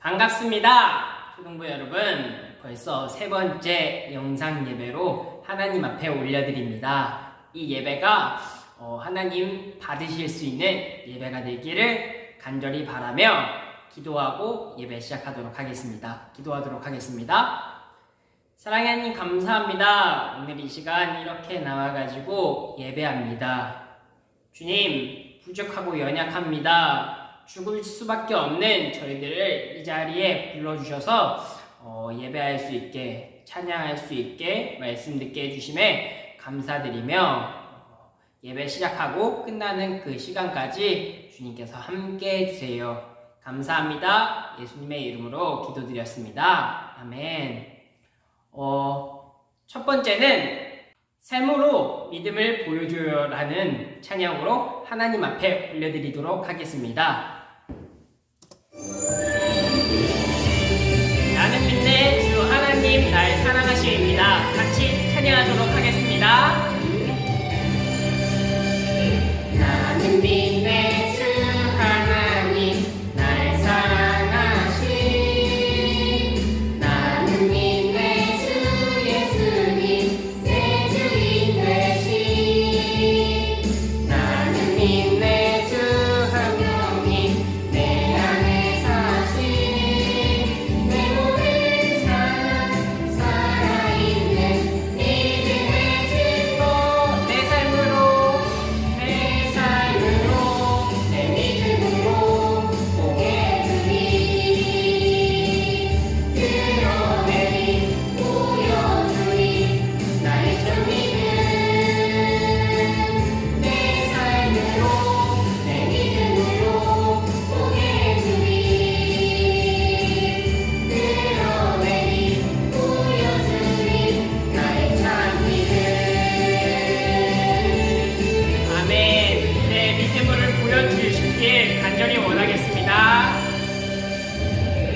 반갑습니다. 초등부 여러분, 벌써 세 번째 영상 예배로 하나님 앞에 올려드립니다. 이 예배가 하나님 받으실 수 있는 예배가 되기를 간절히 바라며 기도하고 예배 시작하도록 하겠습니다. 기도하도록 하겠습니다. 사랑의 하나님 감사합니다. 오늘 이 시간 이렇게 나와가지고 예배합니다. 주님, 부족하고 연약합니다. 죽을 수밖에 없는 저희들을 이 자리에 불러주셔서 예배할 수 있게, 찬양할 수 있게 말씀 듣게 해주심에 감사드리며 예배 시작하고 끝나는 그 시간까지 주님께서 함께 해주세요. 감사합니다. 예수님의 이름으로 기도드렸습니다. 아멘. 첫 번째는 삶으로 믿음을 보여줘요라는 찬양으로 하나님 앞에 올려드리도록 하겠습니다. 나는 믿네 주 하나님 날 사랑하시옵니다. 같이 찬양하도록 하겠습니다. 나는 믿네 주 하나님 날 사랑하시. 나는 믿네 주 예수님 내 주인 되시. 나는 믿네 주 성령님 내 안에 사시. 내 모든 삶 살아있는 믿음의 증거. 내 삶으로 내 믿음으로 보게 주니. 드러내리 보여주니 나의 전 믿음. 내 삶으로 내 믿음으로 보게 주니. 드러내리 보여주니 나의 참 믿음. 아멘. 내 믿음을 보여주시길 간절히 원하겠습니다.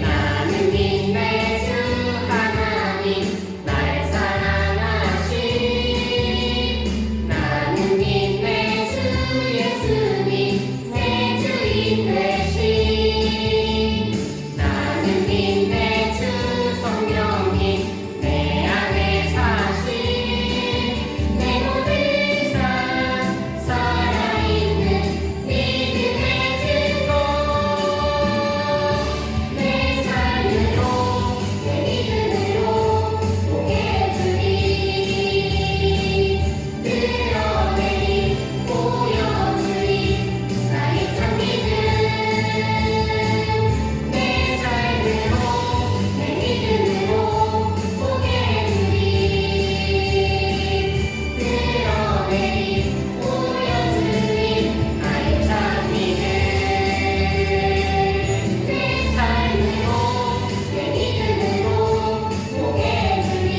나는 믿네 주 하나님 날 사랑하시. 나는 믿네 주 예수님 내 주인 되시. 나는 믿네 주 성령님 내 안에 사시. 내 모든 삶 살아있는 믿음의 증거. 내 삶으로 내 믿음으로 보게 주니. 드러내리 보여주니 나의 참 믿음. 내 삶으로 내 믿음으로 보게 주니. 드러내리 보여주니 나의 참 믿음. 내 삶으로 내 믿음으로 보게 주니.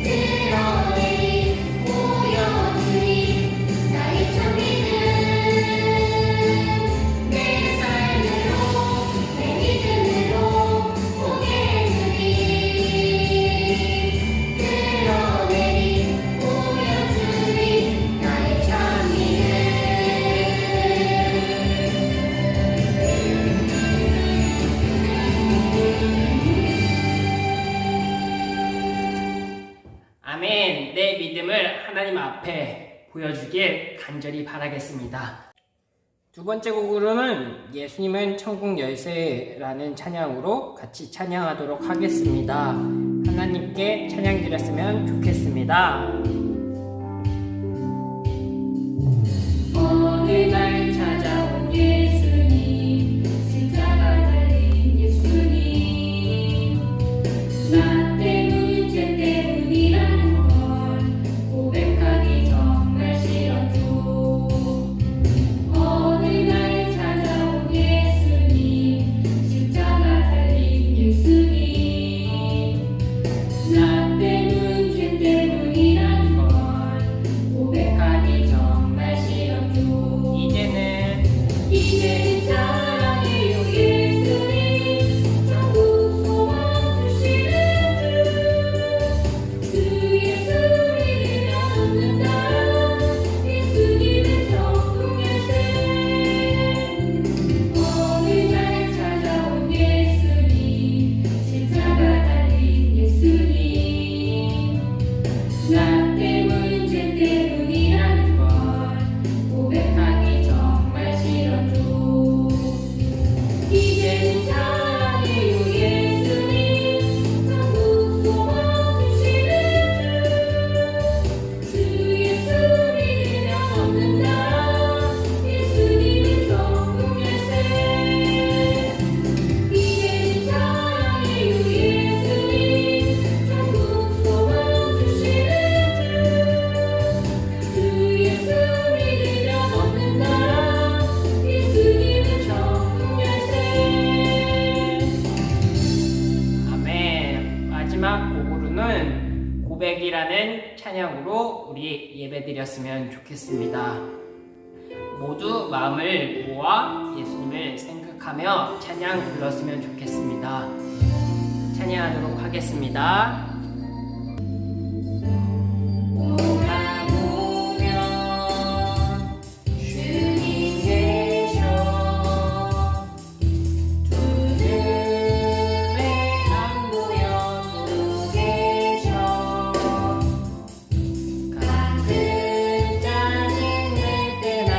드러내리 보여주니 나의 참 믿음. 내 삶으로 내 믿음으로 보게 주니. 드러내리 보여주니 나의 참 믿음. 아멘. 내 믿음을 하나님 앞에 보여주길 간절히 바라겠습니다. 두 번째 곡으로는 예수님은 천국 열쇠라는 찬양으로 같이 찬양하도록 하겠습니다. 하나님께 찬양 드렸으면 좋겠습니다. 어느 날 찾아온 예수님, 십자가 달린 예수님. 나 때문 죄 때문이라는 걸 고백하기 정말 싫었죠. 어느 날 찾아온 예수님, 십자가 달린 예수님. 나 때문 죄 때문이라는 걸 얻는 나 예수님은 천국 열쇠 이제는 찬양해요 예수님 천국 소망 주시는 주 예수 믿으면 얻는 나 예수님은 천국 열쇠. 아멘. 마지막 곡으로는 고백이라는 찬양으로 우리 예배드렸으면 좋겠습니다. 모두 마음을 모아 예수님을 생각하며 찬양 불렀으면 좋겠습니다. 찬양하도록 하겠습니다. 돌아보면 주님 계셔 두 눈에 안 보여도 계셔 가끔 짜증낼 때나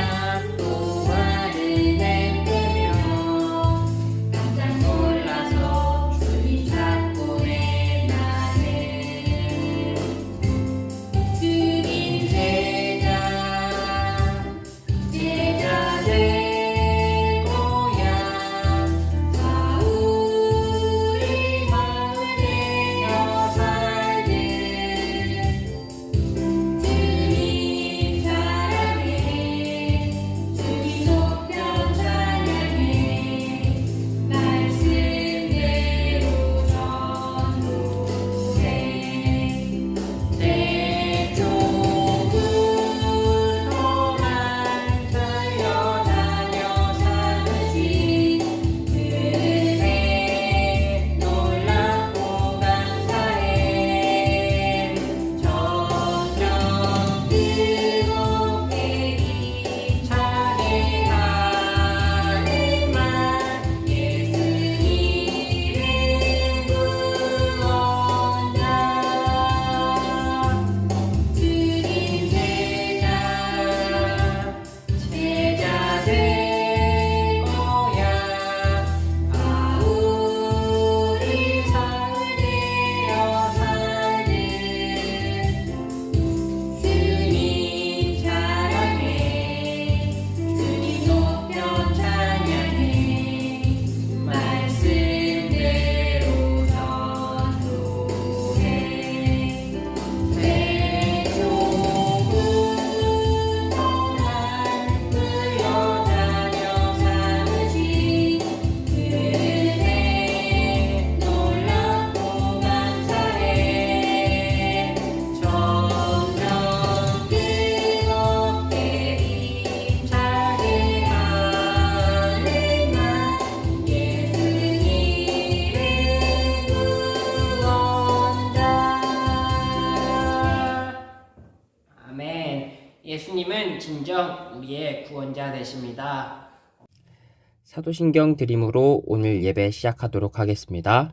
또 화를 낼 때면 깜짝 놀라서 주님 찾고 내 나를 주님 제자 될 거야 우리 마음을 내어 살들 주님 사랑해 주님 높여 찬양해 말씀대로 전도해 내 좁은 도만 달려다녀 사는지 그새 놀랍고 감사해 점점 뜨겁게 힘차게 하는 말 예수님은 구원자 주님 제자 될 거야 우리 사을 되어 살들 주님 사랑해 주님 높여 찬양해 말씀대로 전도해 내 좁은 도만 끌려다녀 사는지 그새 놀랍고 감사해 점점 뜨겁게 힘차게 하는 말 예수님은 구원자. 아멘. 예수님은 진정 우리의 구원자 되십니다. 사도신경 드림으로 오늘 예배 시작하도록 하겠습니다.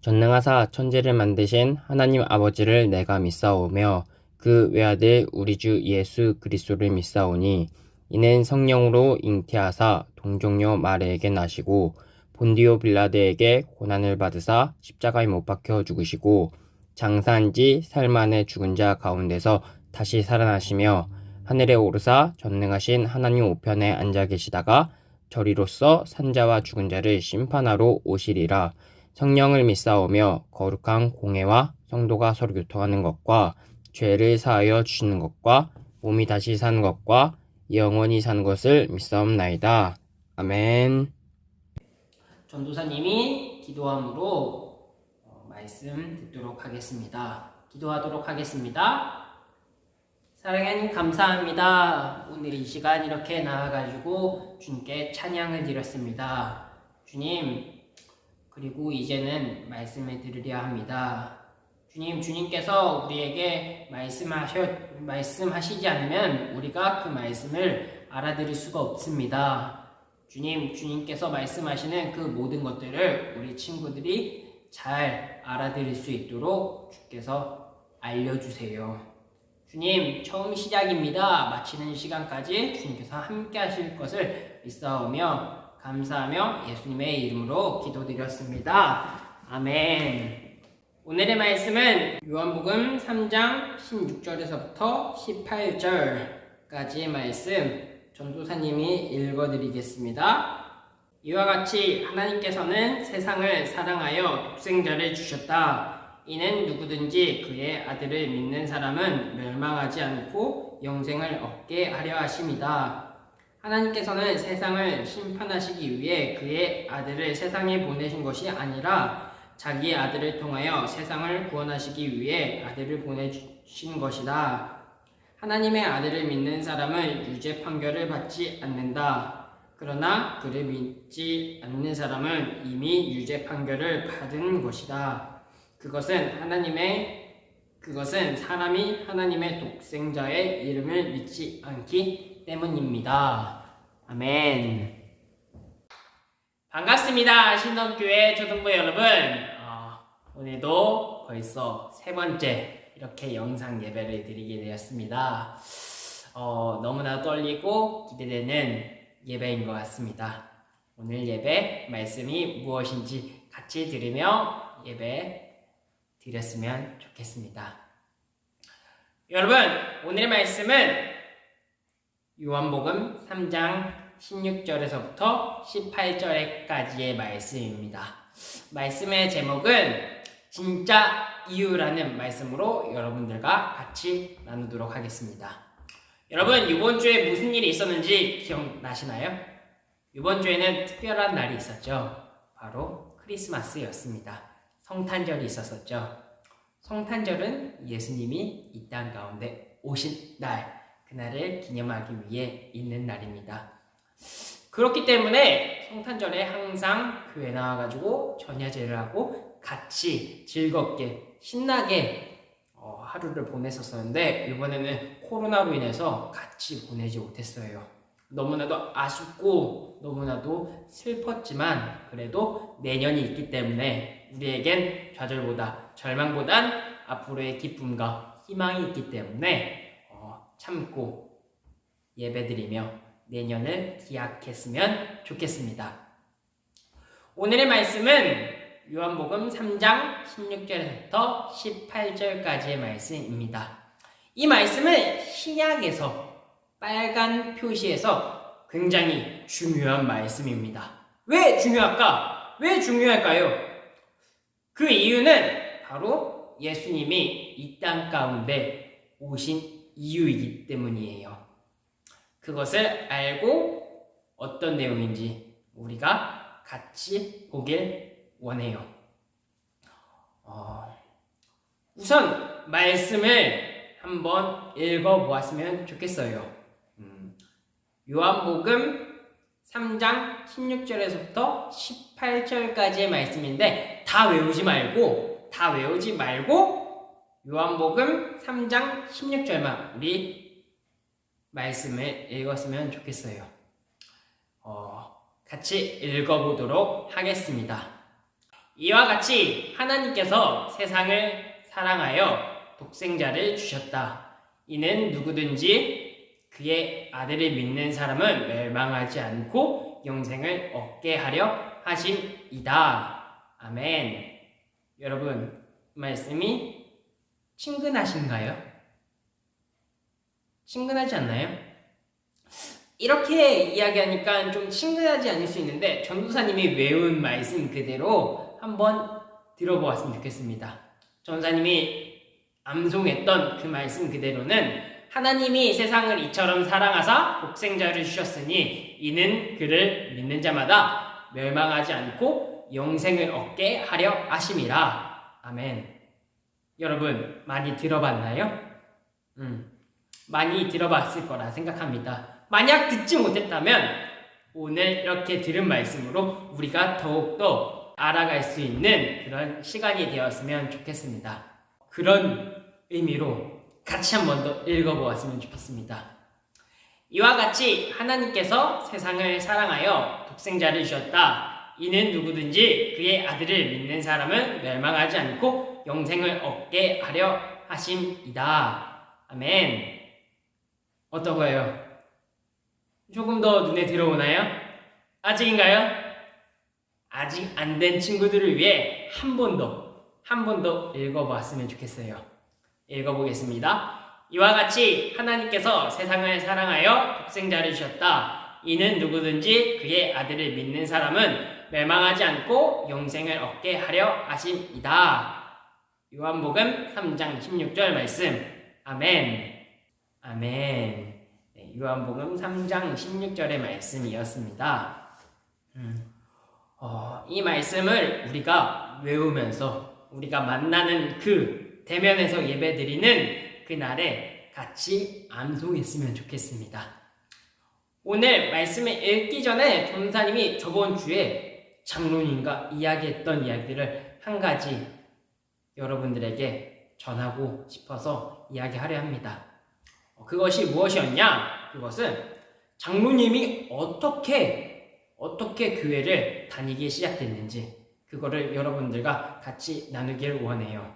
전능하사 천지를 만드신 하나님 아버지를 내가 믿사오며 그 외아들 우리 주 예수 그리스도를 믿사오니 이는 성령으로 잉태하사 동정녀 마리에게 나시고 본디오 빌라드에게 고난을 받으사 십자가에 못 박혀 죽으시고 장사한 지 삶 안에 죽은 자 가운데서 다시 살아나시며 하늘에 오르사 전능하신 하나님 우편에 앉아 계시다가 저리로서 산자와 죽은 자를 심판하러 오시리라. 성령을 믿사오며 거룩한 공회와 성도가 서로 교통하는 것과 죄를 사하여 주시는 것과 몸이 다시 사는 것과 영원히 사는 것을 믿사옵나이다. 아멘. 전도사님이 기도함으로 말씀 듣도록 하겠습니다. 기도하도록 하겠습니다. 사랑하님 감사합니다. 오늘 이 시간 이렇게 나와가지고 주님께 찬양을 드렸습니다. 주님, 그리고 이제는 말씀을 들으려 합니다. 주님께서 우리에게 말씀하시지 않으면 우리가 그 말씀을 알아들을 수가 없습니다. 주님께서 말씀하시는 그 모든 것들을 우리 친구들이 잘 알아들을 수 있도록 주께서 알려주세요. 주님, 처음 시작입니다. 마치는 시간까지 주님께서 함께 하실 것을 믿사오며 감사하며 예수님의 이름으로 기도드렸습니다. 아멘. 오늘의 말씀은 요한복음 3장 16절에서부터 18절 10절까지의 말씀 전도사님이 읽어드리겠습니다. 이와 같이 하나님께서는 세상을 사랑하여 독생자를 주셨다. 이는 누구든지 그의 아들을 믿는 사람은 멸망하지 않고 영생을 얻게 하려 하심이다. 하나님께서는 세상을 심판하시기 위해 그의 아들을 세상에 보내신 것이 아니라 자기 아들을 통하여 세상을 구원하시기 위해 아들을 보내신 것이다. 하나님의 아들을 믿는 사람은 유죄 판결을 받지 않는다. 그러나 그를 믿지 않는 사람은 이미 유죄 판결을 받은 것이다. 그것은 사람이 하나님의 독생자의 이름을 믿지 않기 때문입니다. 아멘. 반갑습니다. 신동교회 초등부 여러분. 오늘도 벌써 세 번째 이렇게 영상 예배를 드리게 되었습니다. 너무나 떨리고 기대되는 예배인 것 같습니다. 오늘 예배 말씀이 무엇인지 같이 들으며 예배 드렸으면 좋겠습니다. 여러분, 오늘의 말씀은 요한복음 3장 16절에서부터 18절까지의 말씀입니다. 말씀의 제목은 진짜 이유라는 말씀으로 여러분들과 같이 나누도록 하겠습니다. 여러분, 이번 주에 무슨 일이 있었는지 기억나시나요? 이번 주에는 특별한 날이 있었죠. 바로 크리스마스였습니다. 성탄절이 있었었죠. 성탄절은 예수님이 이 땅 가운데 오신 날, 그날을 기념하기 위해 있는 날입니다. 그렇기 때문에 성탄절에 항상 교회 나와가지고 전야제를 하고 같이 즐겁게 신나게 하루를 보냈었는데 이번에는 코로나로 인해서 같이 보내지 못했어요. 너무나도 아쉽고 너무나도 슬펐지만 그래도 내년이 있기 때문에 우리에겐 좌절보다 절망보단 앞으로의 기쁨과 희망이 있기 때문에 참고 예배드리며 내년을 기약했으면 좋겠습니다. 오늘의 말씀은 요한복음 3장 16절에서부터 18절까지의 말씀입니다. 이 말씀은 신약에서 빨간 표시에서 굉장히 중요한 말씀입니다. 왜 중요할까? 왜 중요할까요? 그 이유는 바로 예수님이 이 땅 가운데 오신 이유이기 때문이에요. 그것을 알고 어떤 내용인지 우리가 같이 보길 원해요. 우선 말씀을 한번 읽어보았으면 좋겠어요. 요한복음 3장 16절에서부터 18절까지의 말씀인데 다 외우지 말고 요한복음 3장 16절만 우리 말씀을 읽었으면 좋겠어요. 같이 읽어보도록 하겠습니다. 이와 같이 하나님께서 세상을 사랑하여 독생자를 주셨다. 이는 누구든지 그의 아들을 믿는 사람은 멸망하지 않고 영생을 얻게 하려 하심이다. 아멘. 여러분, 말씀이 친근하신가요? 친근하지 않나요? 이렇게 이야기하니까 좀 친근하지 않을 수 있는데 전도사님이 외운 말씀 그대로 한번 들어보았으면 좋겠습니다. 전도사님이 암송했던 그 말씀 그대로는 하나님이 세상을 이처럼 사랑하사 독생자를 주셨으니 이는 그를 믿는 자마다 멸망하지 않고 영생을 얻게 하려 하심이라. 아멘. 여러분, 많이 들어봤나요? 많이 들어봤을 거라 생각합니다. 만약 듣지 못했다면 오늘 이렇게 들은 말씀으로 우리가 더욱더 알아갈 수 있는 그런 시간이 되었으면 좋겠습니다. 그런 의미로 같이 한 번 더 읽어보았으면 좋겠습니다. 이와 같이 하나님께서 세상을 사랑하여 독생자를 주셨다. 이는 누구든지 그의 아들을 믿는 사람은 멸망하지 않고 영생을 얻게 하려 하심이다. 아멘. 어떤가요? 조금 더 눈에 들어오나요? 아직인가요? 아직 안 된 친구들을 위해 한 번 더 읽어봤으면 좋겠어요. 읽어보겠습니다. 이와 같이 하나님께서 세상을 사랑하여 독생자를 주셨다. 이는 누구든지 그의 아들을 믿는 사람은 멸망하지 않고 영생을 얻게 하려 하심이다. 요한복음 3장 16절 말씀. 아멘. 아멘. 네, 요한복음 3장 16절의 말씀이었습니다. 이 말씀을 우리가 외우면서 우리가 만나는 그 대면에서 예배드리는 그날에 같이 암송했으면 좋겠습니다. 오늘 말씀을 읽기 전에 전도사님이 저번 주에 장로님과 이야기했던 이야기를 한 가지 여러분들에게 전하고 싶어서 이야기하려 합니다. 그것이 무엇이었냐? 그것은 장로님이 어떻게 교회를 다니기 시작됐는지 그거를 여러분들과 같이 나누길 원해요.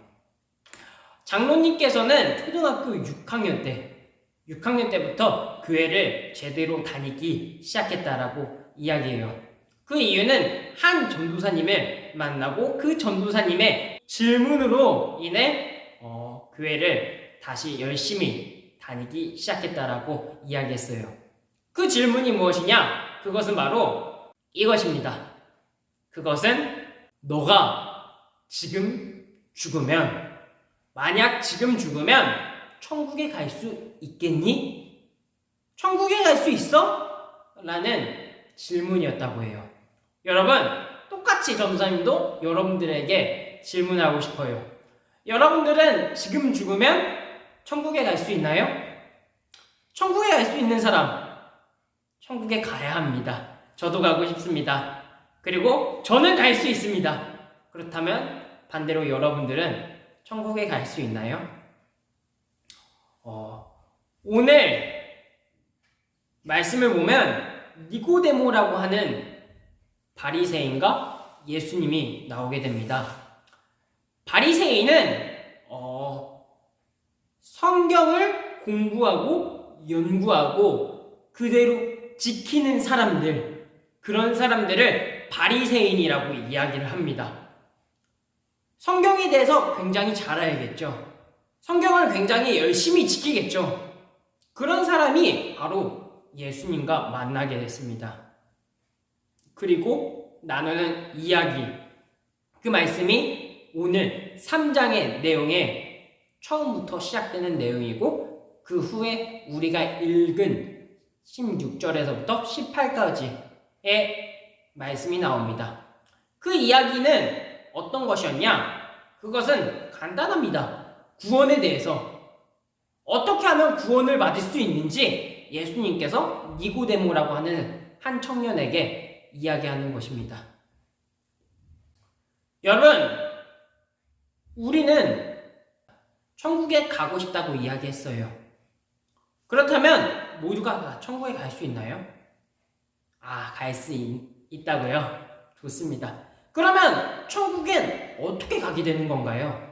장로님께서는 초등학교 6학년 때부터 교회를 제대로 다니기 시작했다라고 이야기해요. 그 이유는 한 전도사님을 만나고 그 전도사님의 질문으로 인해 교회를 다시 열심히 다니기 시작했다라고 이야기했어요. 그 질문이 무엇이냐? 그것은 바로 이것입니다. 그것은 너가 지금 죽으면, 만약 지금 죽으면 천국에 갈 수 있겠니? 천국에 갈 수 있어? 라는 질문이었다고 해요. 여러분, 똑같이 전도사님도 여러분들에게 질문하고 싶어요. 여러분들은 지금 죽으면 천국에 갈 수 있나요? 천국에 갈 수 있는 사람, 천국에 가야 합니다. 저도 가고 싶습니다. 그리고 저는 갈 수 있습니다. 그렇다면 반대로 여러분들은 천국에 갈 수 있나요? 오늘 말씀을 보면 니고데모라고 하는 바리새인과 예수님이 나오게 됩니다. 바리새인은 성경을 공부하고 연구하고 그대로 지키는 사람들, 그런 사람들을 바리새인이라고 이야기를 합니다. 성경에 대해서 굉장히 잘 알겠죠. 성경을 굉장히 열심히 지키겠죠. 그런 사람이 바로 예수님과 만나게 됐습니다. 그리고 나누는 이야기, 그 말씀이 오늘 3장의 내용에 처음부터 시작되는 내용이고 그 후에 우리가 읽은 16절에서부터 18까지의 말씀이 나옵니다. 그 이야기는 어떤 것이었냐? 그것은 간단합니다. 구원에 대해서 어떻게 하면 구원을 받을 수 있는지 예수님께서 니고데모라고 하는 한 청년에게 이야기하는 것입니다. 여러분, 우리는 천국에 가고 싶다고 이야기했어요. 그렇다면 모두가 천국에 갈 수 있나요? 갈 수 있다고요? 좋습니다. 그러면 천국엔 어떻게 가게 되는 건가요?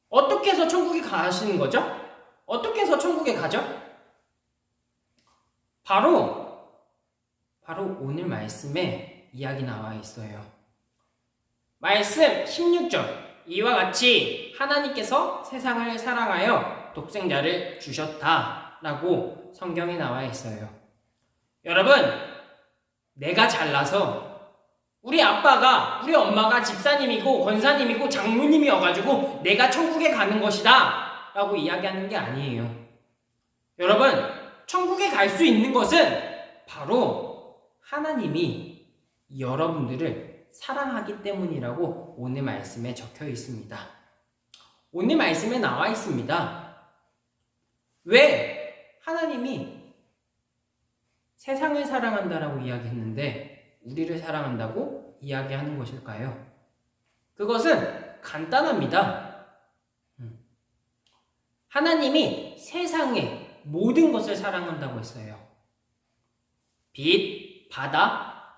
어떻게 해서 천국에 가시는 거죠? 어떻게 해서 천국에 가죠? 바로 오늘 말씀에 이야기 나와 있어요. 말씀 16절. 이와 같이 하나님께서 세상을 사랑하여 독생자를 주셨다 라고 성경에 나와 있어요. 여러분, 내가 잘나서 우리 아빠가, 우리 엄마가 집사님이고 권사님이고 장로님이어가지고 내가 천국에 가는 것이다 라고 이야기하는 게 아니에요. 여러분, 천국에 갈 수 있는 것은 바로 하나님이 여러분들을 사랑하기 때문이라고 오늘 말씀에 적혀 있습니다. 오늘 말씀에 나와 있습니다. 왜 하나님이 세상을 사랑한다라고 이야기했는데 우리를 사랑한다고 이야기하는 것일까요? 그것은 간단합니다. 하나님이 세상의 모든 것을 사랑한다고 했어요. 빛, 바다,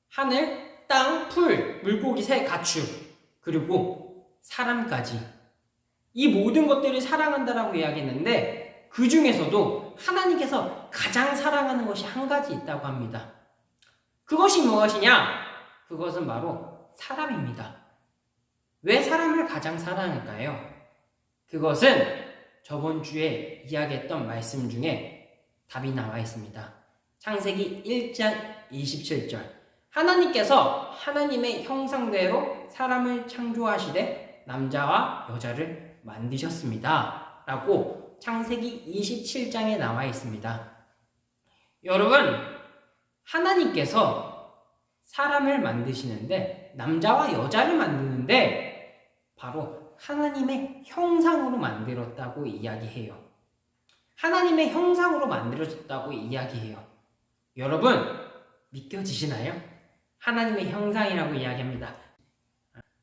하늘, 땅, 풀, 물고기, 새, 가축, 그리고 사람까지 이 모든 것들을 사랑한다라고 이야기했는데 그 중에서도 하나님께서 가장 사랑하는 것이 한 가지 있다고 합니다. 그것이 무엇이냐? 그것은 바로 사람입니다. 왜 사람을 가장 사랑할까요? 그것은 저번 주에 이야기했던 말씀 중에 답이 나와 있습니다. 창세기 1장 27절. 하나님께서 하나님의 형상대로 사람을 창조하시되 남자와 여자를 만드셨습니다. 라고 창세기 27장에 나와 있습니다. 여러분, 하나님께서 사람을 만드시는데, 남자와 여자를 만드는데 바로 하나님의 형상으로 만들었다고 이야기해요. 하나님의 형상으로 만들어졌다고 이야기해요. 여러분, 믿겨지시나요? 하나님의 형상이라고 이야기합니다.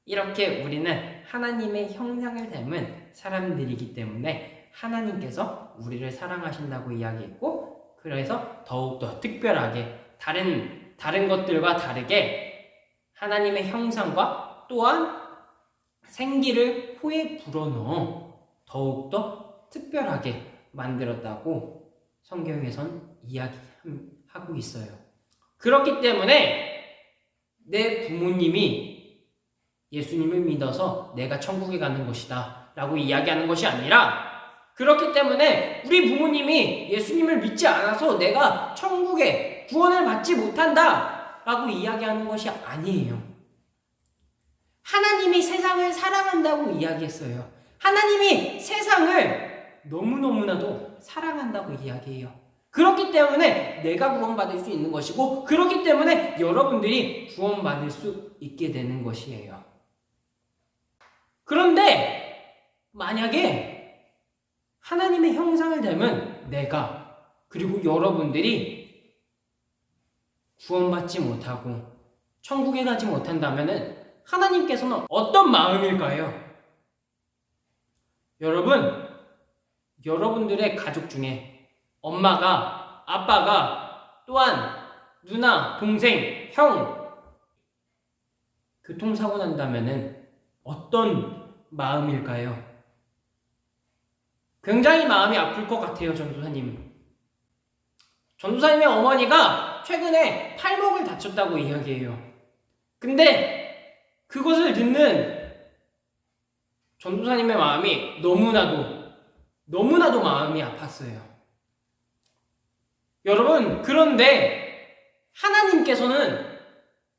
이렇게 우리는 하나님의 형상을 닮은 사람들이기 때문에 하나님께서 우리를 사랑하신다고 이야기했고, 그래서 더욱더 특별하게 다른 것들과 다르게 하나님의 형상과 또한 생기를 코에 불어넣어 더욱더 특별하게 만들었다고 성경에선 이야기하고 있어요. 그렇기 때문에 내 부모님이 예수님을 믿어서 내가 천국에 가는 것이다 라고 이야기하는 것이 아니라, 그렇기 때문에 우리 부모님이 예수님을 믿지 않아서 내가 천국에 구원을 받지 못한다 라고 이야기하는 것이 아니에요. 하나님이 세상을 사랑한다고 이야기했어요. 하나님이 세상을 너무너무나도 사랑한다고 이야기해요. 그렇기 때문에 내가 구원받을 수 있는 것이고, 그렇기 때문에 여러분들이 구원받을 수 있게 되는 것이에요. 그런데 만약에 하나님의 형상을 닮은 내가, 그리고 여러분들이 구원받지 못하고 천국에 가지 못한다면 하나님께서는 어떤 마음일까요? 여러분들의 가족 중에 엄마가, 아빠가, 또한 누나, 동생, 형 교통사고 난다면 어떤 마음일까요? 굉장히 마음이 아플 것 같아요, 전도사님. 전도사님의 어머니가 최근에 팔목을 다쳤다고 이야기해요. 근데 그것을 듣는 전도사님의 마음이 너무나도 마음이 아팠어요. 여러분, 그런데 하나님께서는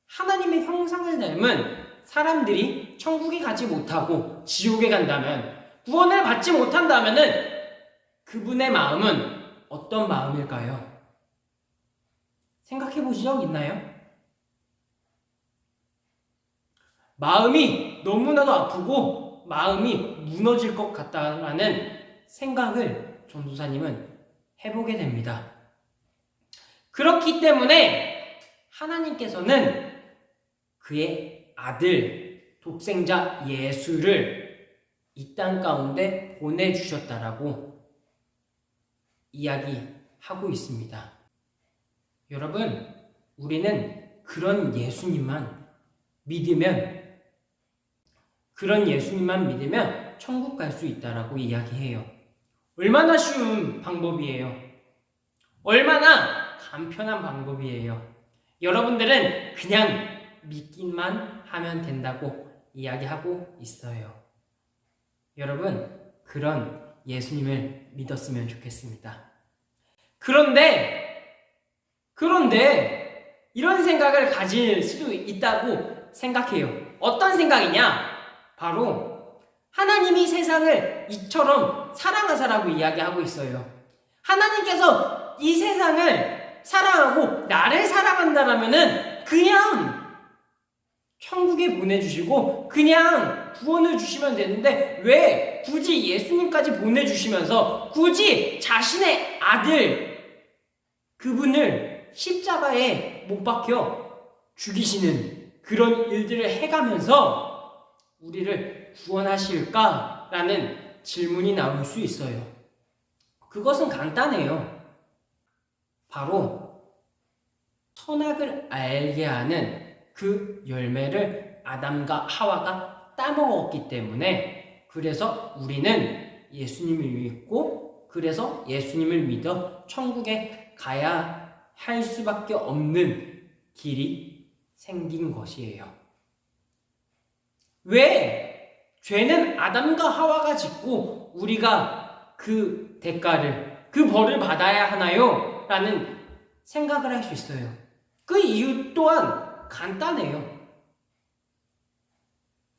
하나님의 형상을 닮은 사람들이 천국에 가지 못하고 지옥에 간다면, 구원을 받지 못한다면은 그분의 마음은 어떤 마음일까요? 생각해 보신 적 있나요? 마음이 너무나도 아프고 마음이 무너질 것 같다라는 생각을 전도사님은 해보게 됩니다. 그렇기 때문에 하나님께서는 그의 아들, 독생자 예수를 이 땅 가운데 보내주셨다라고 이야기하고 있습니다. 여러분, 우리는 그런 예수님만 믿으면 천국 갈 수 있다라고 이야기해요. 얼마나 쉬운 방법이에요. 얼마나 간편한 방법이에요. 여러분들은 그냥 믿기만 하면 된다고 이야기하고 있어요. 여러분, 그런 예수님을 믿었으면 좋겠습니다. 그런데 이런 생각을 가질 수도 있다고 생각해요. 어떤 생각이냐? 바로 하나님이 세상을 이처럼 사랑하사라고 이야기하고 있어요. 하나님께서 이 세상을 사랑하고 나를 사랑한다라면은 그냥 천국에 보내주시고 그냥 구원을 주시면 되는데, 왜 굳이 예수님까지 보내주시면서 굳이 자신의 아들, 그분을 십자가에 못 박혀 죽이시는 그런 일들을 해가면서 우리를 구원하실까라는 질문이 나올 수 있어요. 그것은 간단해요. 바로 선악을 알게 하는 그 열매를 아담과 하와가 따먹었기 때문에, 그래서 우리는 예수님을 믿고, 그래서 예수님을 믿어 천국에 가야 할 수밖에 없는 길이 생긴 것이에요. 왜? 죄는 아담과 하와가 짓고 우리가 그 대가를, 그 벌을 받아야 하나요? 라는 생각을 할 수 있어요. 그 이유 또한 간단해요.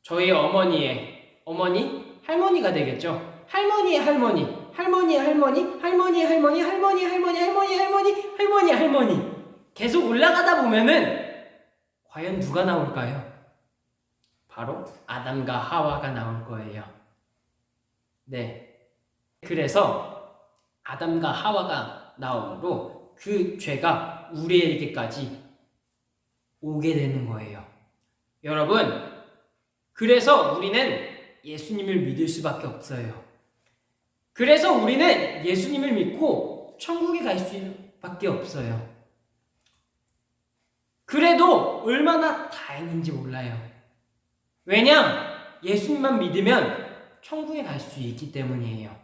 저희 할머니가 되겠죠. 할머니의 할머니. 계속 올라가다 보면은 과연 누가 나올까요? 바로 아담과 하와가 나올 거예요. 네. 그래서 아담과 하와가 나옴으로 그 죄가 우리에게까지 오게 되는 거예요. 여러분, 그래서 우리는 예수님을 믿을 수밖에 없어요. 그래서 우리는 예수님을 믿고 천국에 갈 수밖에 없어요. 그래도 얼마나 다행인지 몰라요. 왜냐? 예수님만 믿으면 천국에 갈 수 있기 때문이에요.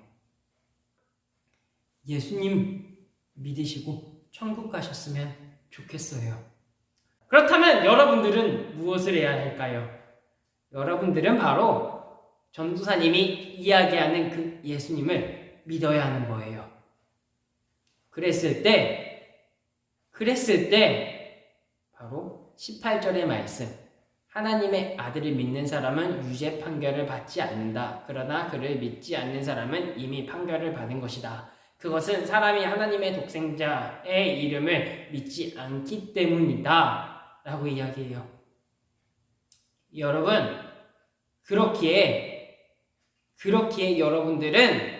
예수님 믿으시고 천국 가셨으면 좋겠어요. 그렇다면 여러분들은 무엇을 해야 할까요? 여러분들은 바로 전도사님이 이야기하는 그 예수님을 믿어야 하는 거예요. 그랬을 때 바로 18절의 말씀, 하나님의 아들을 믿는 사람은 유죄 판결을 받지 않는다. 그러나 그를 믿지 않는 사람은 이미 판결을 받은 것이다. 그것은 사람이 하나님의 독생자의 이름을 믿지 않기 때문이다 라고 이야기해요. 여러분, 그렇기에 여러분들은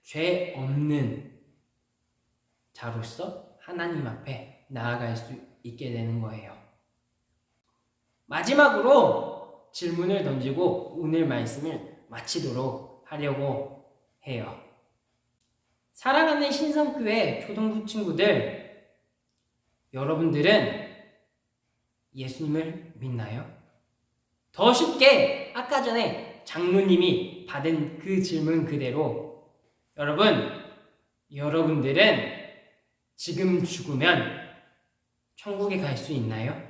죄 없는 자로서 하나님 앞에 나아갈 수 있게 되는 거예요. 마지막으로 질문을 던지고 오늘 말씀을 마치도록 하려고 해요. 사랑하는 신성교회 초등부 친구들, 여러분들은 예수님을 믿나요? 더 쉽게 아까 전에 장로님이 받은 그 질문 그대로 여러분들은 지금 죽으면 천국에 갈 수 있나요?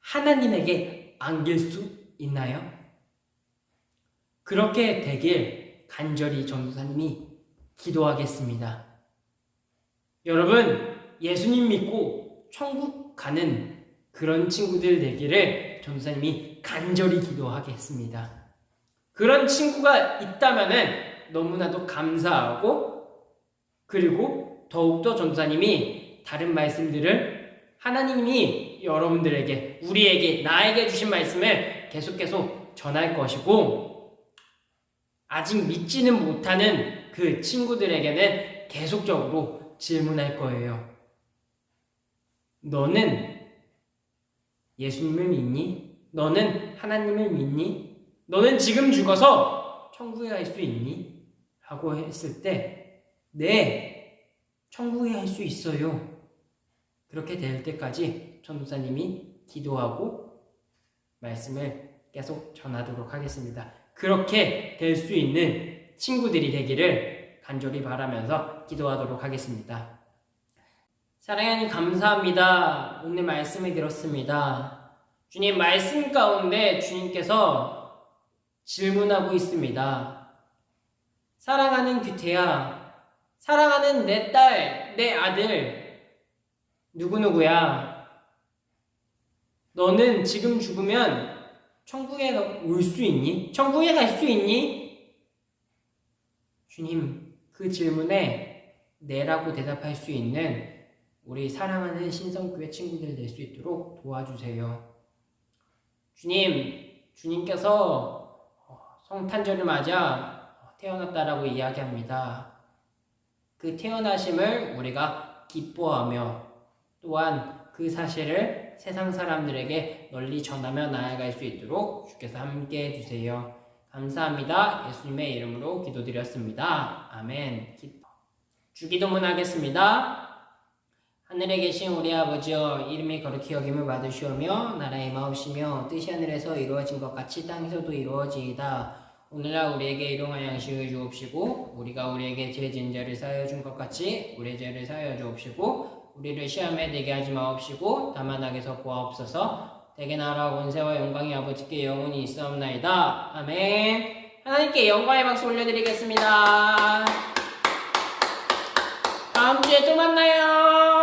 하나님에게 안길 수 있나요? 그렇게 되길 간절히 전도사님이 기도하겠습니다. 여러분, 예수님 믿고 천국 가는 그런 친구들 되기를 전도사님이 간절히 기도하겠습니다. 그런 친구가 있다면은 너무나도 감사하고, 그리고 더욱더 전도사님이 다른 말씀들을 하나님이 여러분들에게, 우리에게, 나에게 주신 말씀을 계속 전할 것이고, 아직 믿지는 못하는 그 친구들에게는 계속적으로 질문할 거예요. 너는 예수님을 믿니? 너는 하나님을 믿니? 너는 지금 죽어서 천국에 갈 수 있니? 라고 했을 때, 네, 천국에 갈 수 있어요. 그렇게 될 때까지 전도사님이 기도하고 말씀을 계속 전하도록 하겠습니다. 그렇게 될 수 있는 친구들이 되기를 간절히 바라면서 기도하도록 하겠습니다. 사랑하님 감사합니다. 오늘 말씀을 들었습니다. 주님, 말씀 가운데 주님께서 질문하고 있습니다. 사랑하는 규태야, 사랑하는 내 딸, 내 아들, 누구누구야, 너는 지금 죽으면 천국에 올 수 있니? 천국에 갈 수 있니? 주님, 그 질문에 네라고 대답할 수 있는 우리 사랑하는 신성교회 친구들 될 수 있도록 도와주세요. 주님께서 성탄절을 맞아 태어났다라고 이야기합니다. 그 태어나심을 우리가 기뻐하며 또한 그 사실을 세상 사람들에게 널리 전하며 나아갈 수 있도록 주께서 함께 해주세요. 감사합니다. 예수님의 이름으로 기도드렸습니다. 아멘. 주기도문 하겠습니다. 하늘에 계신 우리 아버지여, 이름이 거룩히 여김을 받으시오며 나라의 마옵시며 뜻이 하늘에서 이루어진 것 같이 땅에서도 이루어지이다. 오늘날 우리에게 일용할 양식을 주옵시고 우리가 우리에게 죄 지은 자를 사하여 준 것 같이 우리의 죄를 사하여 주옵시고 우리를 시험에 들게 하지 마옵시고 다만 악에서 구하옵소서. 대개 나라 원세와 영광이 아버지께 영원히 있사옵나이다. 아멘. 하나님께 영광의 박수 올려드리겠습니다. 다음 주에 또 만나요.